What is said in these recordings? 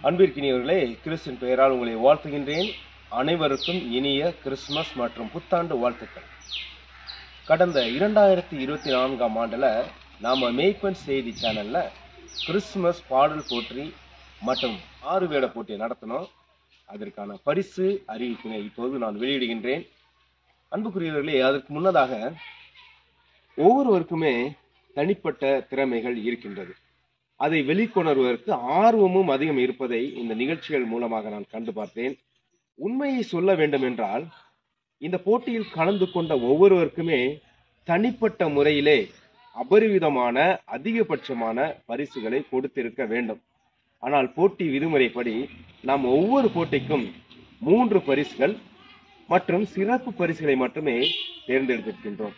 அன்பிற்கினியவர்களே, கிறிஸ்துவின் பெயரால் உங்களை வாழ்த்துகின்றேன். அனைவருக்கும் இனிய கிறிஸ்துமஸ் மற்றும் புத்தாண்டு வாழ்த்துக்கள். கடந்த 2024ஆம் ஆண்டுல நாம மேய்ப்பன் செய்தி சேனல்ல கிறிஸ்துமஸ் பாடல் போற்றி மற்றும் ஆறுவேட போட்டி நடத்தினோம். அதற்கான பரிசு அறிவிப்பினை இப்போது நான் வெளியிடுகின்றேன். அன்புக்குரியவர்களே, அதற்கு முன்னதாக ஒவ்வொருவருக்குமே தனிப்பட்ட திறமைகள் இருக்கின்றது. அதை வெளிக்கொணர்வதற்கு ஆர்வமும் அதிகம் இருப்பதை இந்த நிகழ்ச்சிகள் மூலமாக நான் கண்டு பார்த்தேன். உண்மையை சொல்ல வேண்டும் என்றால், இந்த போட்டியில் கலந்து கொண்ட ஒவ்வொருவருக்குமே தனிப்பட்ட முறையிலே அபரிவிதமான அதிகபட்சமான பரிசுகளை கொடுத்திருக்க வேண்டும். ஆனால் போட்டி விதிமுறைப்படி நாம் ஒவ்வொரு போட்டிக்கும் 3 பரிசுகள் மற்றும் சிறப்பு பரிசுகளை மட்டுமே தேர்ந்தெடுத்திருக்கின்றோம்.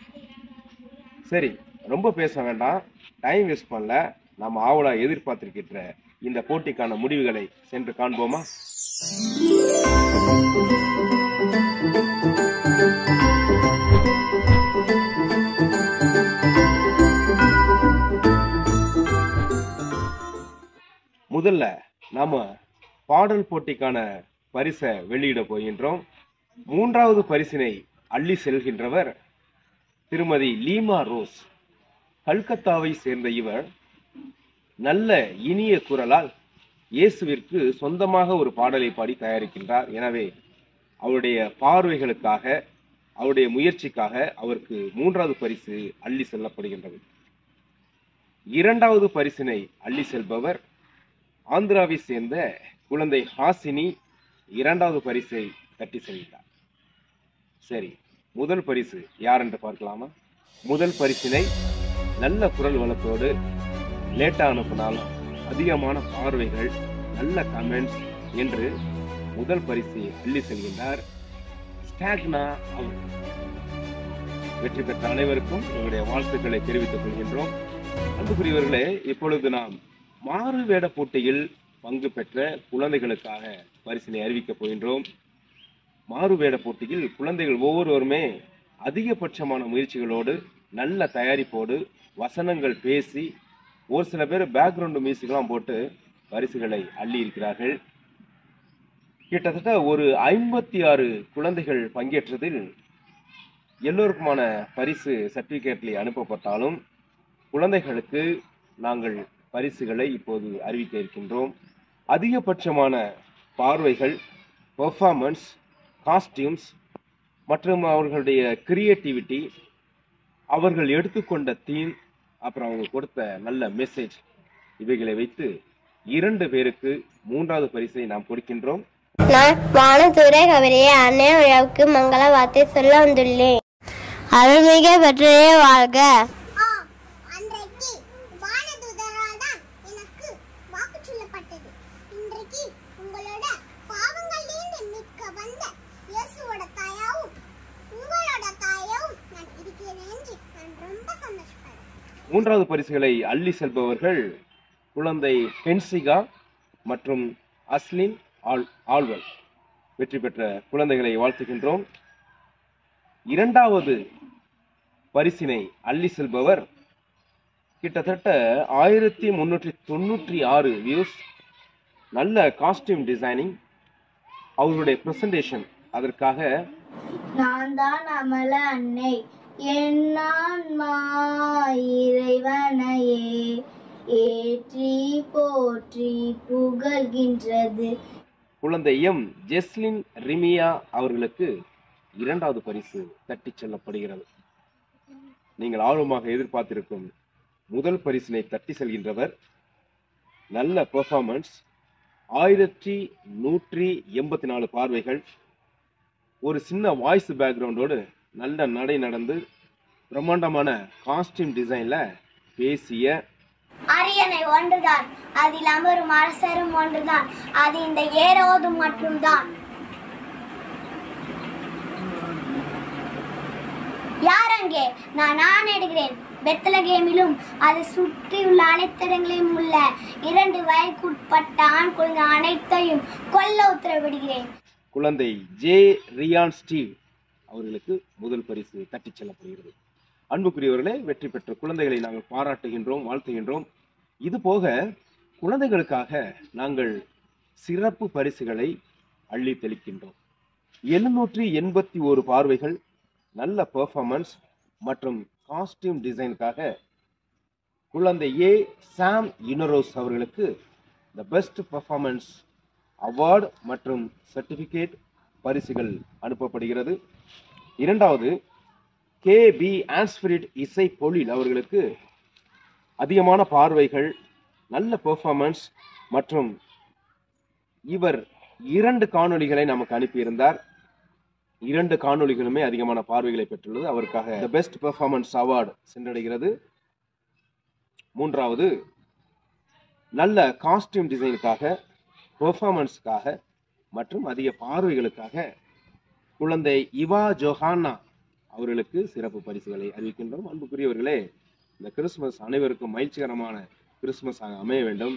சரி, ரொம்ப பேச வேண்டாம், டைம் வேஸ்ட் பண்ணல. நாம் ஆவலா எதிர்பார்த்திருக்கின்ற இந்த போட்டிக்கான முடிவுகளை சென்று காண்போமா? முதல்ல நாம பாடல் போட்டிக்கான பரிசை வெளியிட போகின்றோம். 3வது பரிசினை அள்ளி செல்கின்றவர் திருமதி லீமா ரோஸ். கல்கத்தாவை சேர்ந்த இவர் நல்ல இனிய குரலால் இயேசுவிற்கு சொந்தமாக ஒரு பாடலை பாடி தயாரிக்கின்றார். எனவே அவருடைய பார்வைகளுக்காக, அவருடைய முயற்சிக்காக அவருக்கு 3வது பரிசு அள்ளி செல்லப்படுகின்றது. 2வது பரிசினை அள்ளி செல்பவர் ஆந்திராவை சேர்ந்த குழந்தை ஹாசினி 2வது பரிசை தட்டி செல்கிறார். சரி, முதல் பரிசு யார் என்று பார்க்கலாமா? முதல் பரிசினை நல்ல குரல் வளத்தோடு லேட்டா அனுப்பினாலும் அதிகமான பார்வைகள், நல்ல கமெண்ட்ஸ் என்று முதல் பரிசை அள்ளி செல்கின்றார் ஸ்டாக்னா அவர்கள். வெற்றி பெற்ற அனைவருக்கும் எங்களுடைய வாழ்த்துக்களை தெரிவித்துக் கொள்கின்றோம். அன்புக்குரியவர்களே, இப்பொழுது நாம் மாறு வேட போட்டியில் பங்கு பெற்ற குழந்தைகளுக்காக பரிசினை அறிவிக்கப் போகின்றோம். மாறு வேட போட்டியில் குழந்தைகள் ஒவ்வொருவருமே அதிகபட்சமான முயற்சிகளோடு, நல்ல தயாரிப்போடு, வசனங்கள் பேசி, ஒரு சில பேர் பேக்ரவுண்ட் மியூசிக்லாம் போட்டு பரிசுகளை அள்ளி இருக்கிறார்கள். கிட்டத்தட்ட ஒரு 56 குழந்தைகள் பங்கேற்றதில் எல்லோருக்குமான பரிசு சர்டிபிகேட்ல அனுப்பப்பட்டாலும் குழந்தைகளுக்கு நாங்கள் பரிசுகளை இப்போது அறிவிக்க இருக்கின்றோம். அதிகபட்சமான பார்வைகள், பெர்ஃபார்மன்ஸ், காஸ்டியூம்ஸ் மற்றும் அவர்களுடைய கிரியேட்டிவிட்டி, அவர்கள் எடுத்துக்கொண்ட தீம், அப்புறம் அவங்க கொடுத்த நல்ல மெசேஜ், இவைகளை வைத்து 2 பேருக்கு 3வது பரிசை நாம் கொடுக்கின்றோம். நான் வானதுரை கவிதையை அன்னை விழாவுக்கு மங்கள வார்த்தை சொல்ல வந்துள்ளேன். அருள்மிக பெற்றே வாழ்க. மூன்றாவது பரிசுகளை அள்ளி செல்பவர்கள் குழந்தை பென்சிகா மற்றும் அஸ்லின் ஆல்வல். வெற்றி பெற்ற குழந்தைகளை வாழ்த்துகின்றோம். 2வது பரிசினை அள்ளி செல்பவர் கிட்டத்தட்ட 1396 வியூஸ், நல்ல காஸ்டியூம் டிசைனிங், அவர்களுடைய பிரசன்டேஷன். அதற்காக நான் தான் அமல அன்னை, என்னான்மா இறைவனையே ஏற்றி போற்றி புகழ்கின்றது. குழந்தை எம் ஜெஸ்லின் ரிமியா அவர்களுக்கு 2வது பரிசு தட்டி செல்லப்படுகிறது. நீங்கள் ஆர்வமாக எதிர்பார்த்திருக்கும் முதல் பரிசினை தட்டி செல்கின்றவர் நல்ல பெர்ஃபார்மன்ஸ், 1184 பார்வைகள், ஒரு சின்ன வாய்ஸ் பேக்ரவுண்டோடு நல்ல நடை நடந்து பிரம்மாண்டமான காஸ்டியூம் டிசைன்ல பேசிய அரியணை ஒன்றுதான், அதில் அமரும் அரசரும் ஒன்றுதான், அது இந்த ஏரோது மட்டும்தான். யார் அங்கே? நான் ஆணையிடுகிறேன், பெத்லகேமிலும் அதை சுற்றியுள்ள அனைத்து இடங்களிலும் உள்ள 2 வயதுக்குட்பட்ட ஆண் குழந்தை அனைத்தையும் கொல்ல உத்தரவிடுகிறேன். குழந்தை ஜே ரியான் ஸ்டீவ் அவர்களுக்கு முதல் பரிசு தட்டி செல்லப்படுகிறது. அன்புக்குரியவர்களே, வெற்றி பெற்ற குழந்தைகளை நாங்கள் பாராட்டுகின்றோம், வாழ்த்துகின்றோம். இது போக குழந்தைகளுக்காக நாங்கள் சிறப்பு பரிசுகளை அள்ளி தெளிக்கின்றோம். 781 பார்வைகள், நல்ல பெர்ஃபார்மன்ஸ் மற்றும் காஸ்டியூம் டிசைனுக்காக குழந்தை ஏ சாம் யுனரோஸ் அவர்களுக்கு த பெஸ்ட் பெர்ஃபார்மன்ஸ் அவார்டு மற்றும் சர்டிபிகேட் பரிசுகள் அனுப்பப்படுகிறது. இரண்டாவது, கே பி ஆன்ஸ்பிரிட் இசை பொழில் அவர்களுக்கு அதிகமான பார்வைகள், நல்ல பெர்ஃபார்மன்ஸ் மற்றும் இவர் 2 காணொளிகளை நமக்கு அனுப்பியிருந்தார். 2 காணொளிகளுமே அதிகமான பார்வைகளை பெற்றுள்ளது. அவருக்காக த பெஸ்ட் பெர்ஃபார்மன்ஸ் அவார்டு சென்றடைகிறது. மூன்றாவது, நல்ல காஸ்டியூம் டிசைனுக்காக, பெர்ஃபார்மன்ஸுக்காக மற்றும் அதிக பார்வைகளுக்காக குழந்தை இவா ஜோஹானா அவர்களுக்கு சிறப்பு பரிசுகளை அறிவிக்கின்றோம். அன்புக்குரியவர்களே, இந்த கிறிஸ்துமஸ் அனைவருக்கும் மகிழ்ச்சிகரமான கிறிஸ்துமஸாக அமைய வேண்டும்,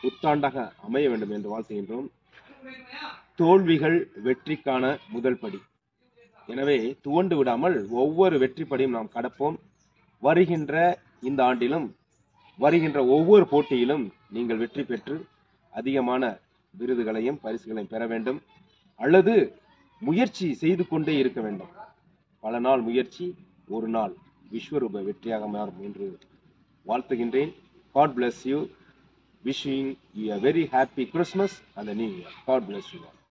புத்தாண்டாக அமைய வேண்டும் என்று வாழ்த்துகின்றோம். தோல்விகள் வெற்றிக்கான முதல் படி. எனவே துவண்டு விடாமல் ஒவ்வொரு வெற்றிப்படியும் நாம் கடப்போம். வருகின்ற இந்த ஆண்டிலும் வருகின்ற ஒவ்வொரு போட்டியிலும் நீங்கள் வெற்றி பெற்று அதிகமான விருதுகளையும் பரிசுகளையும் பெற வேண்டும், அல்லது முயற்சி செய்து கொண்டே இருக்க வேண்டும். பல நாள் முயற்சி ஒரு நாள் விஸ்வரூப வெற்றியாக மாறும் என்று வாழ்த்துகின்றேன். God bless you. Wishing you a very happy Christmas and a New Year. God bless you all.